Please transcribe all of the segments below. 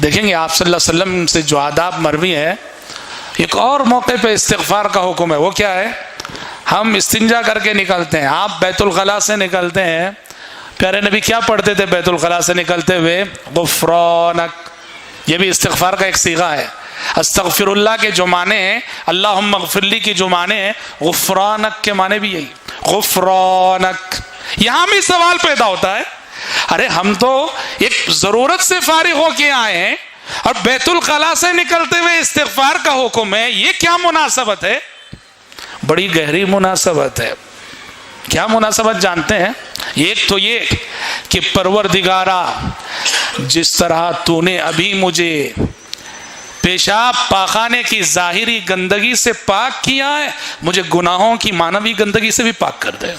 دیکھیں گے آپ صلی اللہ علیہ وسلم سے جو آداب مروی ہیں، ایک اور موقع پہ استغفار کا حکم ہے. وہ کیا ہے؟ ہم استنجا کر کے نکلتے ہیں، آپ بیت الخلاء سے نکلتے ہیں، پیارے نبی کیا پڑھتے تھے بیت الخلاء سے نکلتے ہوئے؟ غفرانک. یہ بھی استغفار کا ایک صیغہ ہے. استغفر اللہ کے جو معنی ہیں، اللہم اغفر لی کی جو معنی ہیں، غفرانک کے معنی بھی یہی. غفرانک. یہاں بھی سوال پیدا ہوتا ہے، ارے ہم تو ایک ضرورت سے فارغ ہو کے آئے ہیں اور بیت الخلاء سے نکلتے ہوئے استغفار کا حکم ہے، یہ کیا مناسبت ہے؟ بڑی گہری مناسبت ہے. کیا مناسبت جانتے ہیں؟ ایک تو یہ کہ پروردگارا، جس طرح تو نے ابھی مجھے پیشاب پاخانے کی ظاہری گندگی سے پاک کیا ہے، مجھے گناہوں کی معنوی گندگی سے بھی پاک کر دے.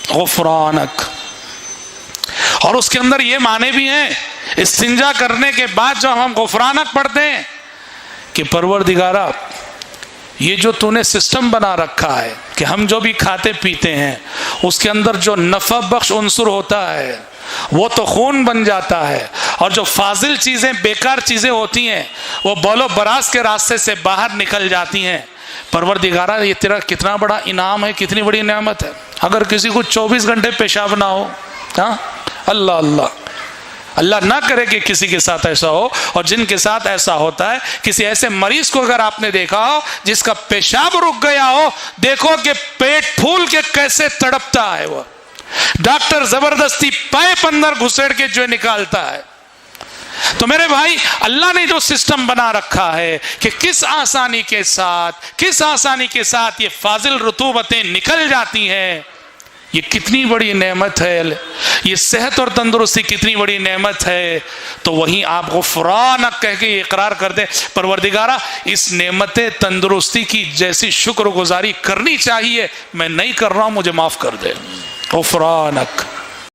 غفرانک. اور اس کے اندر یہ معنی بھی ہیں استنجا کرنے کے بعد جب ہم غفرانک پڑھتے ہیں کہ پروردگارا، یہ جو تو نے سسٹم بنا رکھا ہے کہ ہم جو بھی کھاتے پیتے ہیں اس کے اندر جو نفع بخش عنصر ہوتا ہے وہ تو خون بن جاتا ہے، اور جو فاضل چیزیں، بیکار چیزیں ہوتی ہیں وہ بول و براز کے راستے سے باہر نکل جاتی ہیں. پروردگارا، یہ تیرا کتنا بڑا انعام ہے، کتنی بڑی نعمت ہے. اگر کسی کو 24 گھنٹے پیشاب نہ ہو، ہاں، اللہ اللہ اللہ نہ کرے کہ کسی کے ساتھ ایسا ہو. اور جن کے ساتھ ایسا ہوتا ہے، کسی ایسے مریض کو اگر آپ نے دیکھا ہو جس کا پیشاب رک گیا ہو، دیکھو کہ پیٹ پھول کے کیسے تڑپتا ہے. وہ ڈاکٹر زبردستی پائپ اندر گھسیڑ کے جو نکالتا ہے. تو میرے بھائی، اللہ نے جو سسٹم بنا رکھا ہے کہ کس آسانی کے ساتھ یہ فاضل رطوبتیں نکل جاتی ہیں، یہ کتنی بڑی نعمت ہے. یہ صحت اور تندرستی کتنی بڑی نعمت ہے. تو وہیں آپ غفرانک کہہ کے اقرار کر دیں، پروردگارا، اس نعمت تندرستی کی جیسی شکر گزاری کرنی چاہیے میں نہیں کر رہا ہوں، مجھے معاف کر دے. غفرانک.